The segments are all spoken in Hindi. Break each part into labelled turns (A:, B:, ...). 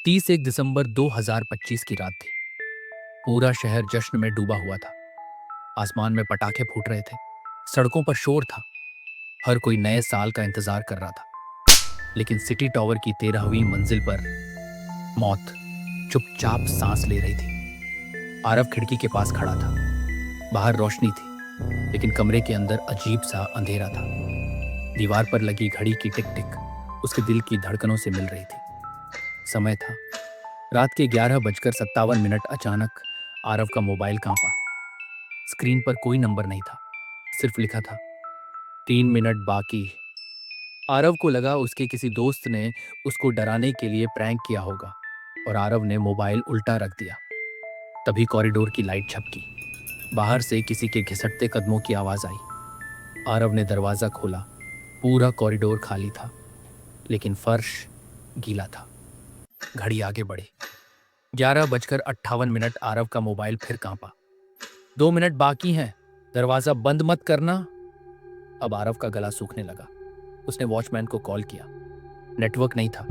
A: 31 दिसंबर 2025 की रात थी। पूरा शहर जश्न में डूबा हुआ था। आसमान में पटाखे फूट रहे थे, सड़कों पर शोर था। हर कोई नए साल का इंतजार कर रहा था। लेकिन सिटी टॉवर की 13वीं मंजिल पर मौत चुपचाप सांस ले रही थी। आरव खिड़की के पास खड़ा था। बाहर रोशनी थी, लेकिन कमरे के अंदर अजीब सा अंधेरा था। दीवार पर लगी घड़ी की टिक टिक उसके दिल की धड़कनों से मिल रही थी। समय था रात के 11:57। अचानक आरव का मोबाइल कांपा। स्क्रीन पर कोई नंबर नहीं था, सिर्फ लिखा था 3 मिनट बाकी। आरव को लगा उसके किसी दोस्त ने उसको डराने के लिए प्रैंक किया होगा और आरव ने मोबाइल उल्टा रख दिया। तभी कॉरिडोर की लाइट झपकी। बाहर से किसी के घिसटते कदमों की आवाज आई। आरव ने दरवाजा खोला। पूरा कॉरिडोर खाली था, लेकिन फर्श गीला था। घड़ी आगे बढ़ी। 11:58। आरव का मोबाइल फिर कांपा। 2 मिनट बाकी हैं, दरवाजा बंद मत करना। अब आरव का गला सूखने लगा। उसने वॉचमैन को कॉल किया। नेटवर्क नहीं था।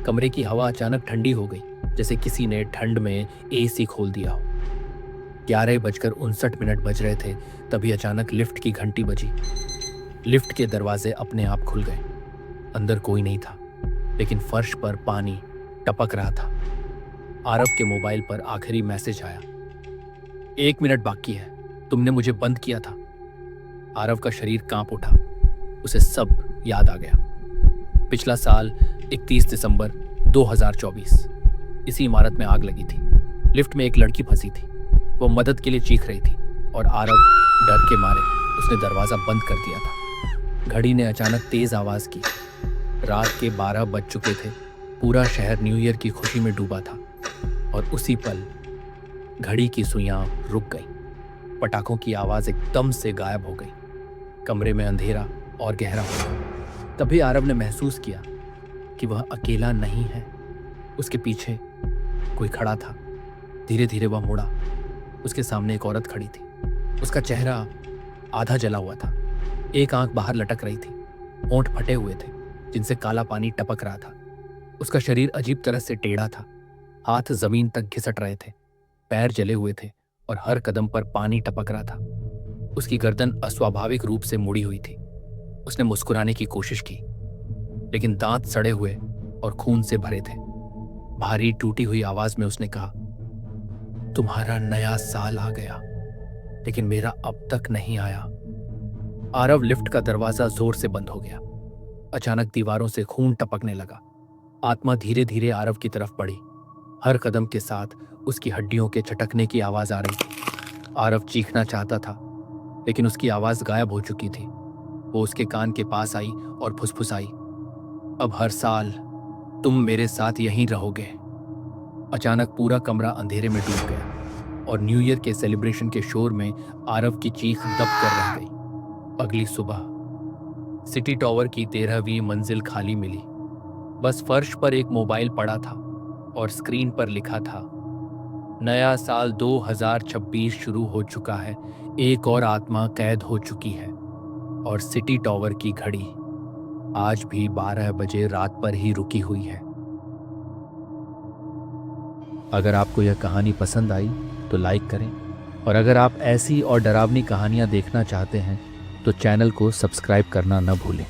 A: कमरे की हवा अचानक ठंडी हो गई, जैसे किसी ने ठंड में एसी खोल दिया हो। 11:59 बज रहे थे, तभी अचानक लिफ्ट की घंटी बजी। लिफ्ट के दरवाजे अपने आप खुल गए। अंदर कोई नहीं था, लेकिन फर्श पर पानी टपक रहा था। आरव के मोबाइल पर आखिरी मैसेज आया, 1 मिनट बाकी है, तुमने मुझे बंद किया था। आरव का शरीर कांप उठा। उसे सब याद आ गया। पिछला साल 31 दिसंबर 2024 इसी इमारत में आग लगी थी। लिफ्ट में एक लड़की फंसी थी। वो मदद के लिए चीख रही थी और आरव डर के मारे उसने दरवाजा बंद कर दिया था। घड़ी ने अचानक तेज आवाज की। रात के 12 बज चुके थे। पूरा शहर न्यू ईयर की खुशी में डूबा था और उसी पल घड़ी की सुइयां रुक गई। पटाखों की आवाज एकदम से गायब हो गई। कमरे में अंधेरा और गहरा हो गया। तभी आरव ने महसूस किया कि वह अकेला नहीं है। उसके पीछे कोई खड़ा था। धीरे धीरे वह मुड़ा। उसके सामने एक औरत खड़ी थी। उसका चेहरा आधा जला हुआ था। एक आंख बाहर लटक रही थी। होंठ फटे हुए थे, जिनसे काला पानी टपक रहा था। उसका शरीर अजीब तरह से टेढ़ा था। हाथ जमीन तक घिसट रहे थे। पैर जले हुए थे और हर कदम पर पानी टपक रहा था। उसकी गर्दन अस्वाभाविक रूप से मुड़ी हुई थी। उसने मुस्कुराने की कोशिश की, लेकिन दांत सड़े हुए और खून से भरे थे। भारी टूटी हुई आवाज में उसने कहा, तुम्हारा नया साल आ गया, लेकिन मेरा अब तक नहीं आया। आरव लिफ्ट का दरवाजा जोर से बंद हो गया। अचानक दीवारों से खून टपकने लगा। आत्मा धीरे धीरे आरव की तरफ बढ़ी। हर कदम के साथ उसकी हड्डियों के चटकने की आवाज आ रही थी। आरव चीखना चाहता था, लेकिन उसकी आवाज गायब हो चुकी थी। वो उसके कान के पास आई और फुसफुसाई, अब हर साल तुम मेरे साथ यहीं रहोगे। अचानक पूरा कमरा अंधेरे में डूब गया और न्यू ईयर के सेलिब्रेशन के शोर में आरव की चीख दब कर रह गई। अगली सुबह सिटी टॉवर की 13वीं मंजिल खाली मिली। बस फर्श पर एक मोबाइल पड़ा था और स्क्रीन पर लिखा था, नया साल 2026 शुरू हो चुका है। एक और आत्मा कैद हो चुकी है और सिटी टॉवर की घड़ी आज भी 12 बजे रात पर ही रुकी हुई है। अगर आपको यह कहानी पसंद आई तो लाइक करें, और अगर आप ऐसी और डरावनी कहानियां देखना चाहते हैं तो चैनल को सब्सक्राइब करना न भूलें।